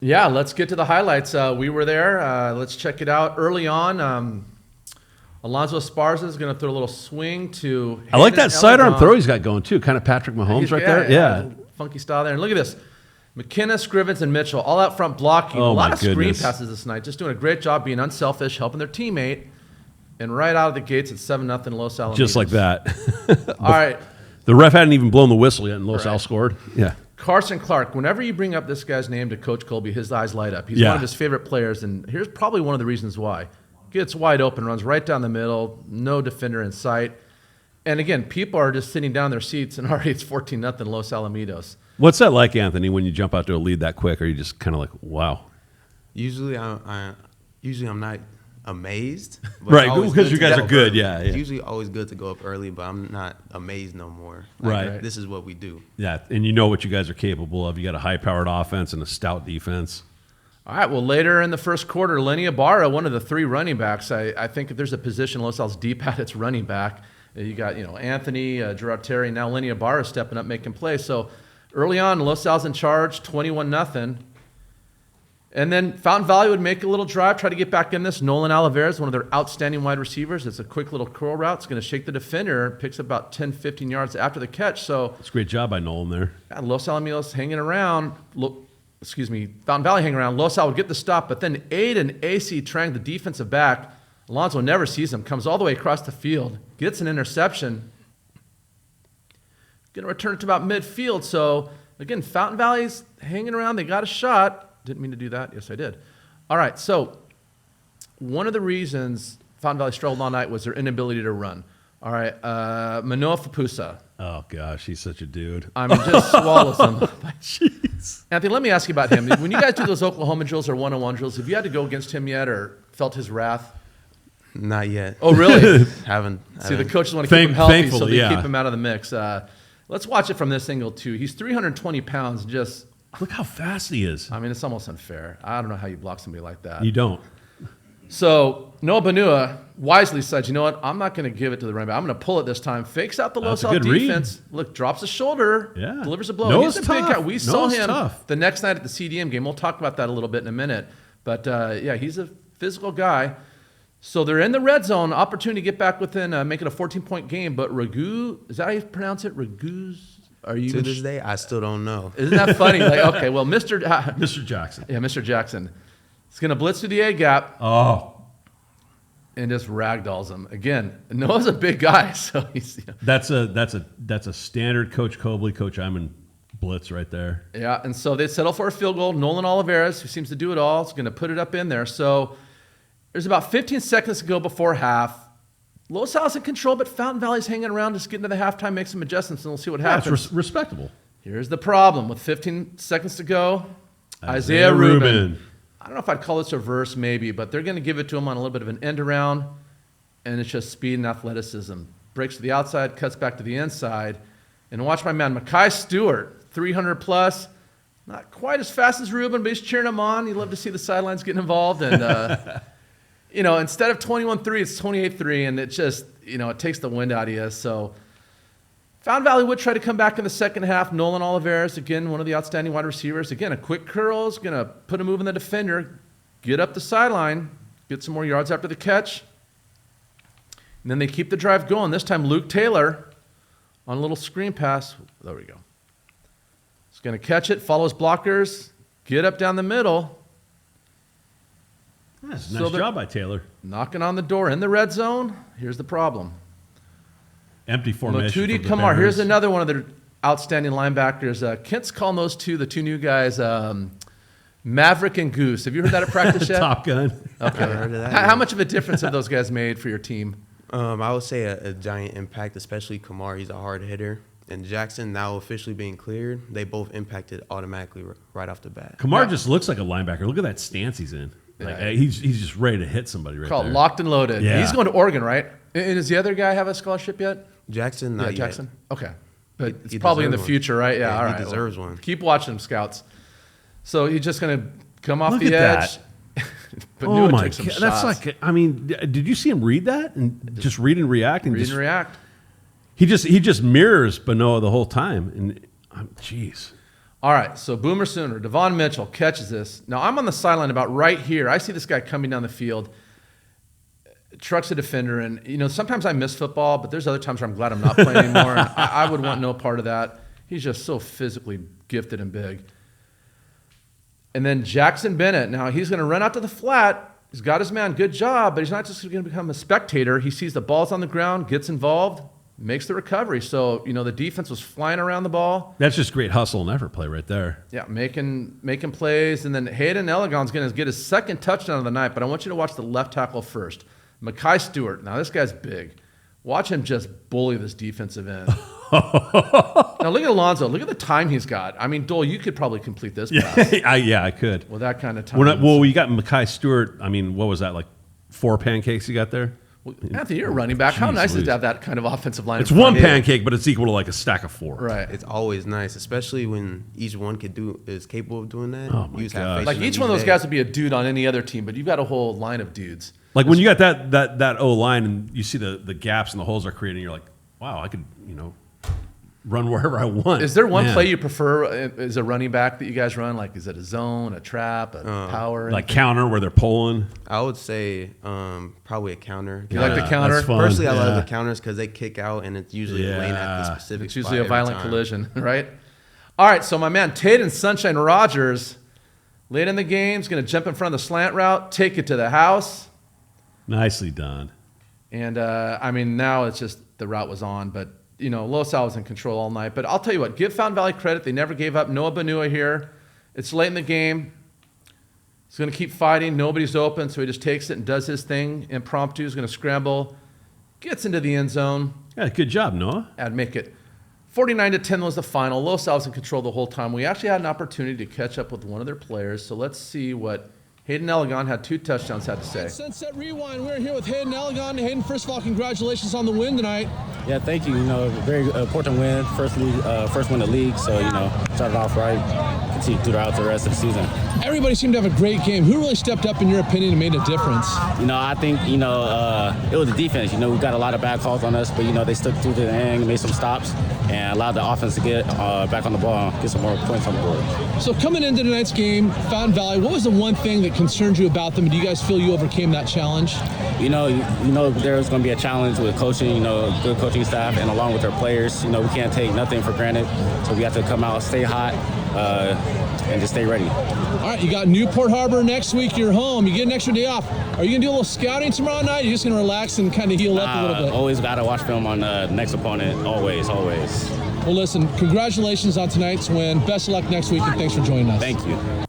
Yeah, let's get to the highlights. We were there. Let's check it out. Early on, Alonso Esparza is going to throw a little swing to. I like that Hayden sidearm Elledon. throw he's got going too. Kind of Patrick Mahomes right there. Yeah. Funky style there. And look at this. McKenna, Scrivens, and Mitchell all out front blocking. Oh, a lot my of screen goodness. passes this night. Just doing a great job being unselfish, helping their teammate. And right out of the gates, it's 7-0 Los Alamitos. Just like that. All right. The ref hadn't even blown the whistle yet, and Los Al scored. Yeah. Carson Clark, whenever you bring up this guy's name to Coach Colby, his eyes light up. He's Yeah. one of his favorite players, and here's probably one of the reasons why. Gets wide open, runs right down the middle, no defender in sight. And again, people are just sitting down in their seats, and already it's 14-0 Los Alamitos. What's that like, Anthony, when you jump out to a lead that quick? Or are you just kind of like, wow? Usually I'm not amazed. But Right, it's always because good you to guys go are up good, early. yeah. It's usually always good to go up early, but I'm not amazed no more. Right. This is what we do. Yeah, and you know what you guys are capable of. You got a high-powered offense and a stout defense. All right, well, later in the first quarter, Lenny Ibarra, one of the three running backs, I think if there's a position Los Al's deep at, it's running back. You got, Anthony, Gerard Terry, now Lenny Ibarra stepping up, making plays. So early on, Los Al's in charge, 21-0. And then Fountain Valley would make a little drive, try to get back in this. Nolan Oliveras, one of their outstanding wide receivers. It's a quick little curl route. It's going to shake the defender. Picks up about 10, 15 yards after the catch. So It's a great job by Nolan there. Los Alamitos hanging around. Fountain Valley hanging around. Los Al would get the stop, but then Aiden AC Trang, the defensive back, Alonso never sees him, comes all the way across the field, gets an interception. Going to return it to about midfield. So, again, Fountain Valley's hanging around. They got a shot. Didn't mean to do that. Yes, I did. All right, so one of the reasons Fountain Valley struggled all night was their inability to run. All right, Manoa Fapusa. Oh, gosh, he's such a dude. I mean, just swallows them. Jeez. Anthony, let me ask you about him. When you guys do those Oklahoma drills or one-on-one drills, have you had to go against him yet or felt his wrath? Not yet. Oh, really? haven't. See, the coaches want to keep him healthy, so they yeah. keep him out of the mix. Let's watch it from this angle, too. He's 320 pounds, just, Look how fast he is. I mean, it's almost unfair. I don't know how you block somebody like that. You don't. So Noah Banua wisely said, you know what, I'm not going to give it to the running back. I'm going to pull it this time. Fakes out the Los That's a Al good defense. Look, drops the shoulder. Yeah. Delivers a blow. Noah's He's a big tough. guy. We saw Noah's him tough. the next night at the CDM game. We'll talk about that a little bit in a minute. But, yeah, he's a physical guy. So they're in the red zone. Opportunity to get back within, make it a 14-point game. But Ragu, is that how you pronounce it? Ragu's? Are you To this day, I still don't know. Isn't that funny? Like, okay, well, Mr. Jackson. Yeah, Mr. Jackson. He's going to blitz through the A gap. Oh, And just ragdolls him again. Noah's a big guy, so he's that's a standard Coach Cobley, Coach Iman blitz right there. yeah. And so they settle for a field goal. Nolan Oliveras, who seems to do it all, is going to put it up in there. So there's about 15 seconds to go before half. Los Al's in control, but Fountain Valley's hanging around. Just getting to the halftime, make some adjustments, and we'll see what Yeah, happens. it's respectable. Here's the problem with 15 seconds to go. Isaiah Rubin. I don't know if I'd call this a verse, maybe, but they're going to give it to him on a little bit of an end around, and it's just speed and athleticism. Breaks to the outside, cuts back to the inside, and watch my man, Makai Stewart, 300 plus. Not quite as fast as Rubin, but he's cheering him on. You love to see the sidelines getting involved, and instead of 21-3, it's 28-3, and it just, it takes the wind out of you. So Fountain Valley would try to come back in the second half. Nolan Oliveras, again, one of the outstanding wide receivers. Again, a quick curl is going to put a move in the defender, get up the sideline, get some more yards after the catch. And then they keep the drive going. This time, Luke Taylor on a little screen pass. There we go. He's going to catch it, follows blockers, get up down the middle. That's a nice job by Taylor. Knocking on the door in the red zone. Here's the problem. Empty formation. Motudi Kamar. Here's another one of their outstanding linebackers. Kent's calling those two, the two new guys, Maverick and Goose. Have you heard that at practice yet? Top Gun. Okay. Never heard of that How yet. much of a difference have those guys made for your team? I would say a giant impact, especially Kamar. He's a hard hitter. And Jackson, now officially being cleared, they both impacted automatically right off the bat. Kamar just looks like a linebacker. Look at that stance he's in. Like Yeah. he's just ready to hit somebody right Called there. locked and loaded. Yeah. He's going to Oregon, right? And does the other guy have a scholarship yet? Jackson, not yet. Jackson. Okay. But it's He probably in the deserves one. future, right? Yeah, Yeah, all he right. deserves one. Keep watching him, scouts. So he's just going to come off Look the at edge. But Oh Newell my took some god, shots. that's like. I mean, did you see him read that and just read and react and Read just and react. he just mirrors Banoa the whole time and jeez. All right, so Boomer Sooner, Devon Mitchell catches this. Now, I'm on the sideline about right here. I see this guy coming down the field, trucks a defender, and, sometimes I miss football, but there's other times where I'm glad I'm not playing anymore. And I would want no part of that. He's just so physically gifted and big. And then Jackson Bennett. Now, he's going to run out to the flat. He's got his man. Good job, but he's not just going to become a spectator. He sees the ball's on the ground, gets involved, makes the recovery. So, the defense was flying around the ball. That's just great hustle and effort play right there. Yeah, making plays. And then Hayden Elegon's going to get his second touchdown of the night, but I want you to watch the left tackle first. Mekhi Stewart. Now, this guy's big. Watch him just bully this defensive end. Now, look at Alonzo. Look at the time he's got. I mean, Dole, you could probably complete this pass. I could. With that kind of time. Well, you got Mekhi Stewart. I mean, what was that, like 4 pancakes you got there? Well, Anthony, you're a running back. How nice is it to have that kind of offensive line? It's one pancake, but it's equal to like a stack of 4. Right. It's always nice, especially when each one is capable of doing that. Oh, my gosh. Like each one of those guys would be a dude on any other team, but you've got a whole line of dudes. Like when you got that O-line and you see the gaps and the holes they're creating, you're like, wow, I could, run wherever I want. Is there one play you prefer as a running back that you guys run? Like, is it a zone, a trap, a power? Like counter where they're pulling? I would say probably a counter. You like the counter? That's fun. Personally, I love the counters because they kick out and it's usually laying at the specific It's spot usually a every violent time. collision, right? All right, so my man Tate and Sunshine Rogers, late in the game, is going to jump in front of the slant route, take it to the house. Nicely done. And, now it's just the route was on, but, Los Al was in control all night. But I'll tell you what, give Fountain Valley credit. They never gave up. Noah Banua here. It's late in the game. He's going to keep fighting. Nobody's open, so he just takes it and does his thing. Impromptu. He's going to scramble. Gets into the end zone. Yeah, good job, Noah. And make it 49-10 was the final. Los Al was in control the whole time. We actually had an opportunity to catch up with one of their players. So let's see what Hayden Elegon had 2 touchdowns, had to say. Sunset Rewind, we're here with Hayden Elegon. Hayden, first of all, congratulations on the win tonight. Yeah, thank you. Very important win, first win in the league. So, started off right, continue throughout the rest of the season. Everybody seemed to have a great game. Who really stepped up, in your opinion, and made a difference? I think, it was the defense. We got a lot of bad calls on us, but, they stuck through to the end, made some stops, and allowed the offense to get back on the ball and get some more points on the board. So coming into tonight's game, Fountain Valley, what was the one thing that concerned you about them? And do you guys feel you overcame that challenge? There's going to be a challenge with coaching, good coaching staff, and along with our players. We can't take nothing for granted, so we have to come out, stay hot, and just stay ready. All right, you got Newport Harbor next week. You're home. You get an extra day off. Are you going to do a little scouting tomorrow night? Or are you just going to relax and kind of heal up a little bit? Always got to watch film on the next opponent. Always. Well, listen, congratulations on tonight's win. Best of luck next week, and thanks for joining us. Thank you.